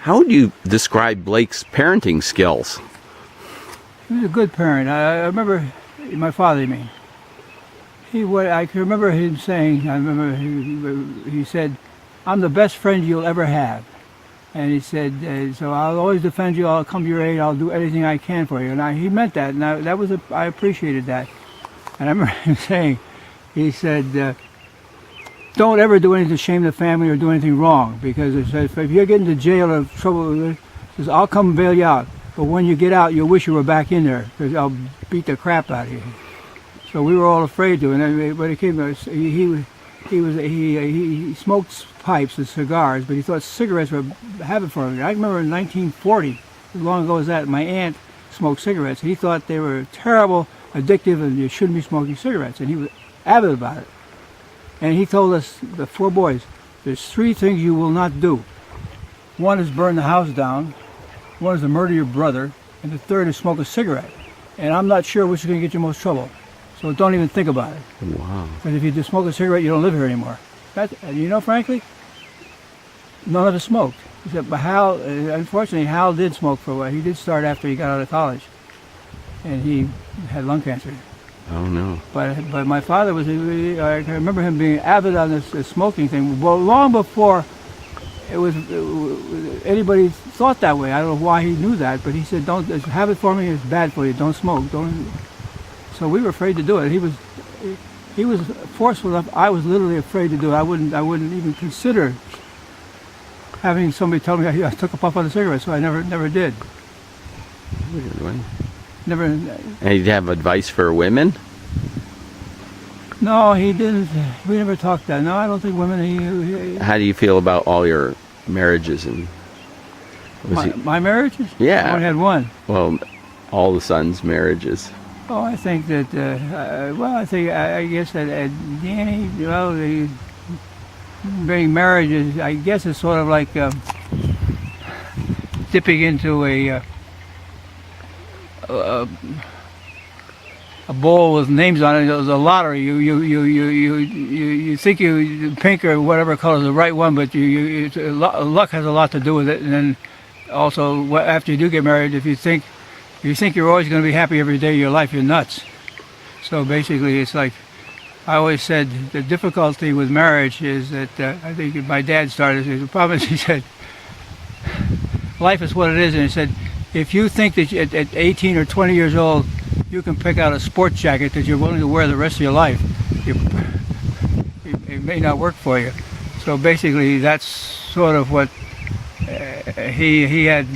How would you describe Blake's parenting skills? He was a good parent. I remember my father. I mean, I can remember him saying. I remember he said, "I'm the best friend you'll ever have," and he said, "So I'll always defend you. I'll come to your aid. I'll do anything I can for you." And he meant that, and I appreciated that. And I remember him saying, he said, "Don't ever do anything to shame the family or do anything wrong, because it says, if you get into jail or trouble, it says, I'll come and bail you out. But when you get out, you'll wish you were back in there, because I'll beat the crap out of you." So we were all afraid to. And when it came, he smoked pipes and cigars, but he thought cigarettes were a habit for him. I remember in 1940, as long ago as that, my aunt smoked cigarettes. He thought they were terrible, addictive, and you shouldn't be smoking cigarettes. And he was avid about it. And he told us, the 4 boys, there's 3 things you will not do. 1 is burn the house down, 1 is to murder your brother, and the 3rd is smoke a cigarette. And I'm not sure which is going to get you most trouble. So don't even think about it. Wow. Because if you just smoke a cigarette, you don't live here anymore. And you know, frankly, none of us smoked. Except Hal, unfortunately, Hal did smoke for a while. He did start after he got out of college. And he had lung cancer. Oh, no. But my father was, I remember him being avid on this smoking thing. Well, long before anybody thought that way. I don't know why he knew that, but he said, "Don't have it for me. It's bad for you. Don't smoke. Don't." So we were afraid to do it. He was forceful enough. I was literally afraid to do it. I wouldn't even consider having somebody tell me I took a puff on a cigarette. So I never did. Never. And he'd have advice for women? No, he didn't. We never talked that. No, I don't think women. How do you feel about all your marriages? And my marriages? Yeah. I only had one. Well, all the sons' marriages. Oh, I think that. I guess that Danny. Well, being married is. I guess it's sort of like dipping into a bowl with names on it. It was a lottery. You think pink or whatever color is the right one, but luck has a lot to do with it. And then also after you do get married, if you think you're always going to be happy every day of your life, you're nuts. So basically, it's like I always said, the difficulty with marriage is that I think my dad started. The problem is, he said, life is what it is, and he said, if you think that at 18 or 20 years old you can pick out a sports jacket that you're willing to wear the rest of your life, it may not work for you. So basically, that's sort of what he had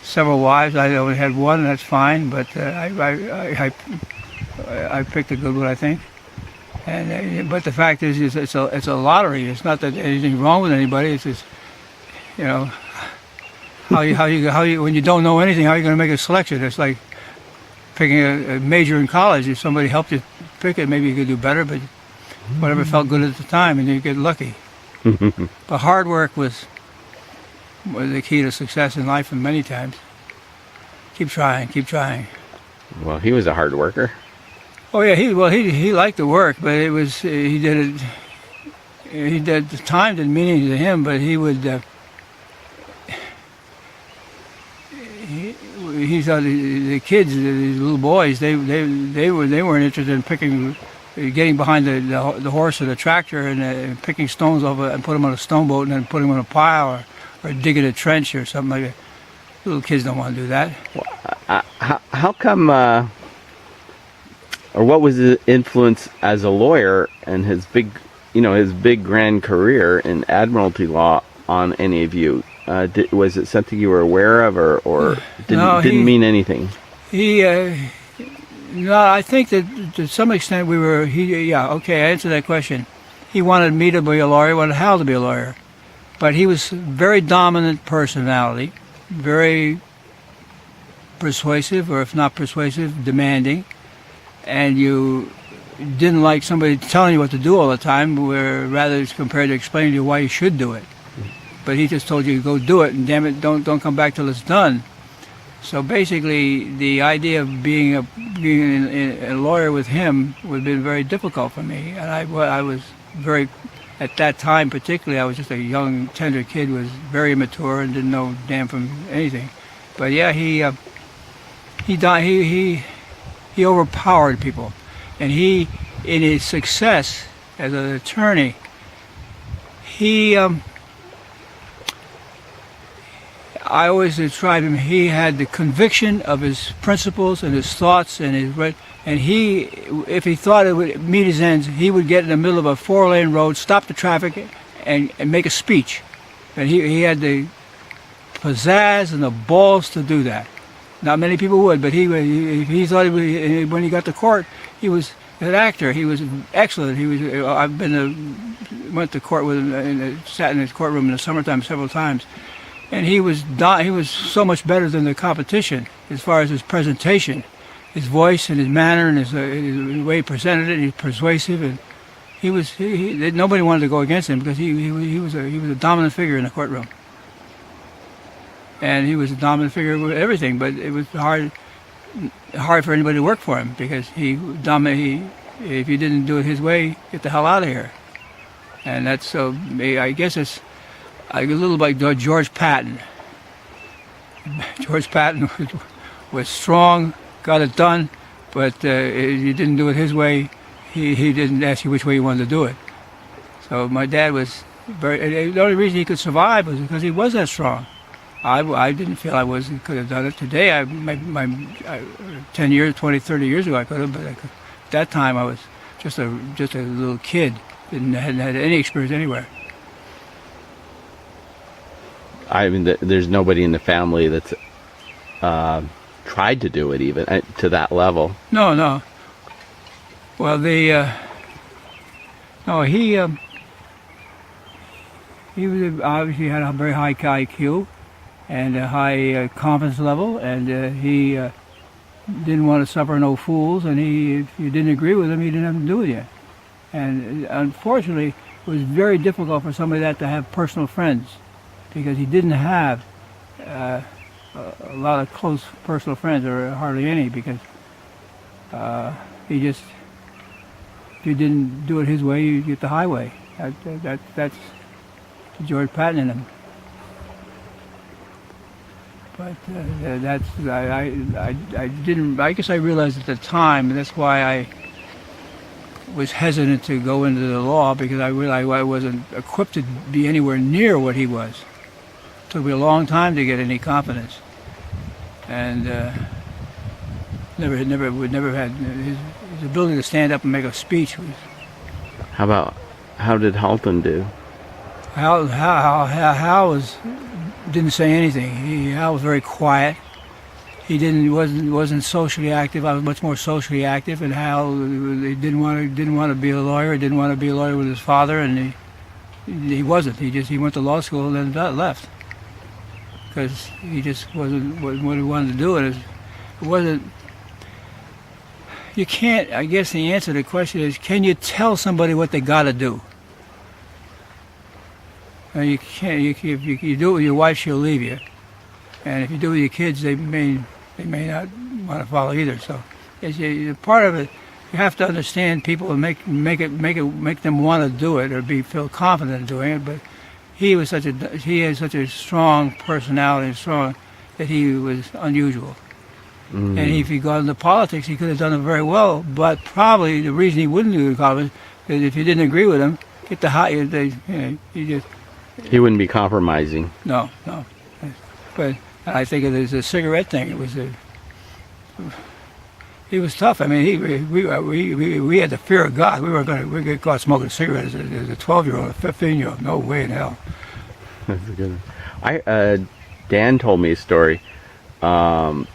several wives. I only had one, and that's fine. But I picked a good one, I think. And but the fact is it's a lottery. It's not that anything wrong with anybody. It's just, you know. How you when you don't know anything, how are you going to make a selection? It's like picking a major in college. If somebody helped you pick it, maybe you could do better, but whatever felt good at the time, and you get lucky. But hard work was the key to success in life, and many times. Keep trying. Well, he was a hard worker. Oh yeah, he liked the work, but it was he did it. The time didn't mean anything to him, but he would. He thought the kids, the little boys, they weren't interested in getting behind the horse or the tractor and picking stones off and put them on a stone boat and then put them in a pile or digging a trench or something like that. Little kids don't want to do that. How come? Or what was the influence as a lawyer and his big grand career in admiralty law on any of you? Was it something you were aware of, or didn't mean anything? No, I think that to some extent we were. I answered that question. He wanted me to be a lawyer. He wanted Hal to be a lawyer, but he was very dominant personality, very persuasive, or if not persuasive, demanding, and you didn't like somebody telling you what to do all the time, where rather compared to explaining to you why you should do it. But he just told you, go do it, and damn it, don't come back till it's done. So basically, the idea of being a lawyer with him would have been very difficult for me. And I was very at that time particularly, I was just a young, tender kid, was very immature and didn't know damn from anything. But yeah, he overpowered people, and he, in his success as an attorney, I always describe him. He had the conviction of his principles and his thoughts and if he thought it would meet his ends, he would get in the middle of a 4-lane road, stop the traffic, and make a speech. And he had the pizzazz and the balls to do that. Not many people would, but he thought when he got to court, he was an actor. He was excellent. Went to court with him and sat in his courtroom in the summertime several times. And he was so much better than the competition as far as his presentation, his voice and his manner and his way he presented it. He's persuasive, and nobody wanted to go against him because he was a dominant figure in the courtroom. And he was a dominant figure with everything, but it was hard for anybody to work for him because if you didn't do it his way, get the hell out of here. And that's so. I guess it's a little like George Patton. George Patton was strong, got it done, but if you didn't do it his way, he didn't ask you which way you wanted to do it. So my dad was the only reason he could survive was because he was that strong. I didn't feel could have done it today. 10 years, 20, 30 years ago I could have, but at that time I was just a little kid, hadn't had any experience anywhere. I mean, there's nobody in the family that's tried to do it even to that level. No. Well, he obviously had a very high IQ and a high confidence level, and he didn't want to suffer no fools. And if you didn't agree with him, he didn't have to do with you. And unfortunately, it was very difficult for somebody like that to have personal friends, because he didn't have a lot of close personal friends, or hardly any, because if you didn't do it his way, you get the highway. That's George Patton in him. But I guess I realized at the time, and that's why I was hesitant to go into the law, because I realized I wasn't equipped to be anywhere near what he was. It took me a long time to get any confidence, and never had his ability to stand up and make a speech. How did Halton do? Hal didn't say anything. Hal was very quiet. He wasn't socially active. I was much more socially active, and Hal didn't want to be a lawyer. He didn't want to be a lawyer with his father, and he wasn't. He went to law school and then left because he just wasn't what he wanted to do. And it wasn't. You can't. I guess the answer to the question is: can you tell somebody what they got to do? You can't. If you do it with your wife, she'll leave you, and if you do it with your kids, they may not want to follow either. So, part of it, you have to understand people and make them want to do it or feel confident in doing it. But he had such a strong personality, that he was unusual. Mm. And if he got into politics, he could have done it very well. But probably the reason he wouldn't do it is if you didn't agree with him, he wouldn't be compromising. No. But I think it was a cigarette thing. He was tough. I mean, we had the fear of God. We were get caught smoking cigarettes as a 12-year-old, a 15-year-old. No way in hell. That's a good one. Dan told me a story that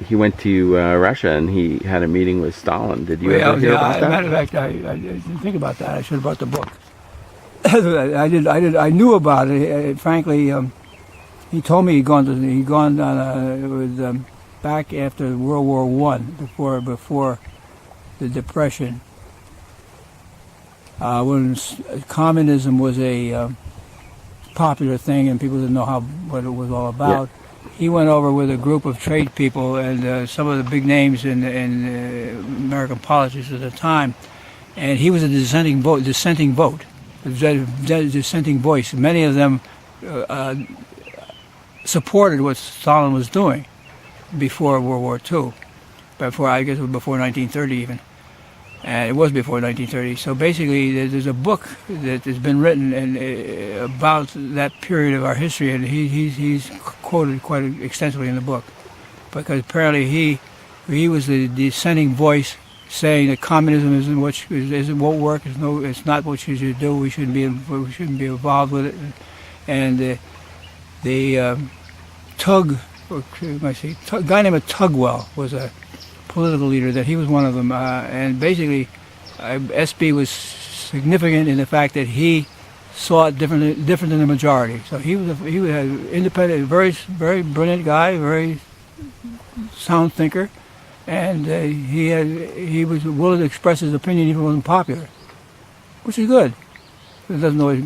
he went to Russia and he had a meeting with Stalin. Did you ever hear about that? Matter of fact, I didn't think about that. I should have brought the book. I knew about it. Frankly, he told me he'd gone back after World War I, before the Depression, when communism was a popular thing and people didn't know what it was all about. Yeah. He went over with a group of trade people and some of the big names in American politics at the time, and he was a dissenting vote, dissenting voice. Many of them supported what Stalin was doing before World War II, I guess it was before 1930 even. And it was before 1930. So basically, there's a book that has been written about that period of our history, and he's quoted quite extensively in the book, because apparently he was the dissenting voice, saying that communism won't work. It's not what you should do. We shouldn't be involved with it. And the guy named Tugwell was a political leader, that he was one of them, and basically SB was significant in the fact that he saw it different than the majority. So he was an independent, very brilliant guy, very sound thinker, and he was willing to express his opinion even when it wasn't popular, which is good. It doesn't always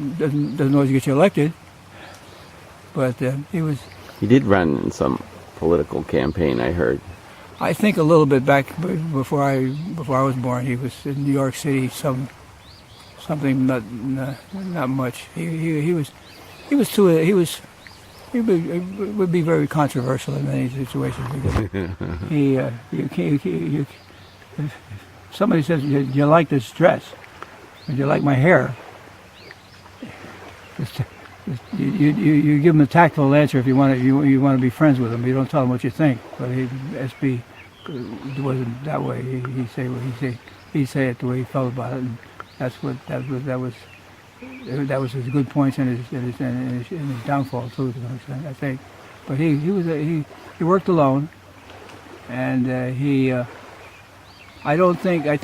get you elected, but He did run in some political campaign, I heard. I think a little bit back before I was born. He was in New York City, something not much. He would be very controversial in many situations. If somebody says, "Do you like this dress? Or do you like my hair?" You give them a tactful answer if you want to be friends with them. You don't tell them what you think. But SB wasn't that way. He'd say it the way he felt about it, and that was his good points and his downfall too, to some extent, I think. But he worked alone, and I think as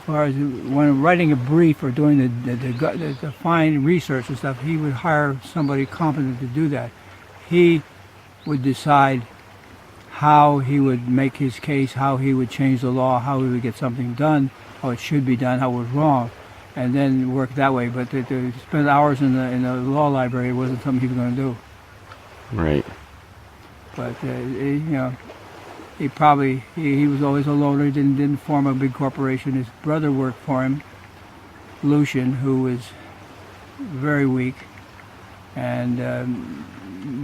far as when writing a brief or doing the fine research and stuff, he would hire somebody competent to do that. He would decide how he would make his case, how he would change the law, how he would get something done, how it should be done, how it was wrong, and then work that way. But to spend hours in the law library wasn't something he was going to do. Right. But he was always a loner. He didn't form a big corporation. His brother worked for him, Lucian, who was very weak, and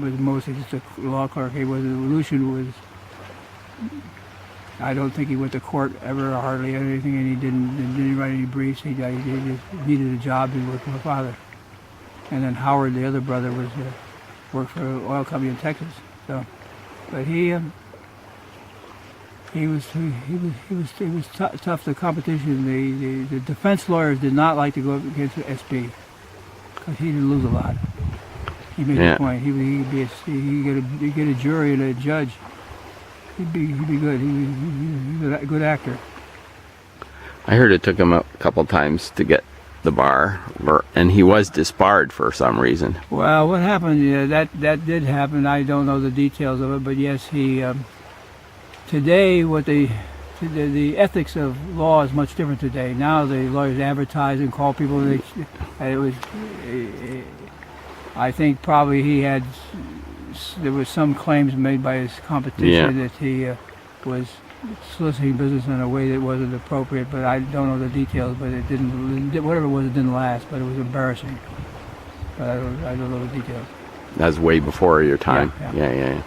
was mostly just a law clerk. Lucian was. I don't think he went to court ever, hardly anything, and he didn't write any briefs. He just needed a job to work for my father. And then Howard, the other brother, worked for an oil company in Texas. So, but he was tough. The competition, the defense lawyers did not like to go up against SB because he didn't lose a lot. He made a point. He'd get a jury and a judge. He'd be good. He was a good actor. I heard it took him a couple times to get the bar, and he was disbarred for some reason. Well, what happened? Yeah, that did happen. I don't know the details of it, but yes, he. Today, the ethics of law is much different today. Now the lawyers advertise and call people. I think probably there was some claims made by his competition that he was soliciting business in a way that wasn't appropriate. But I don't know the details. But it didn't. Whatever it was, it didn't last. But it was embarrassing. But I don't know the details. That was way before your time. Yeah. Yeah.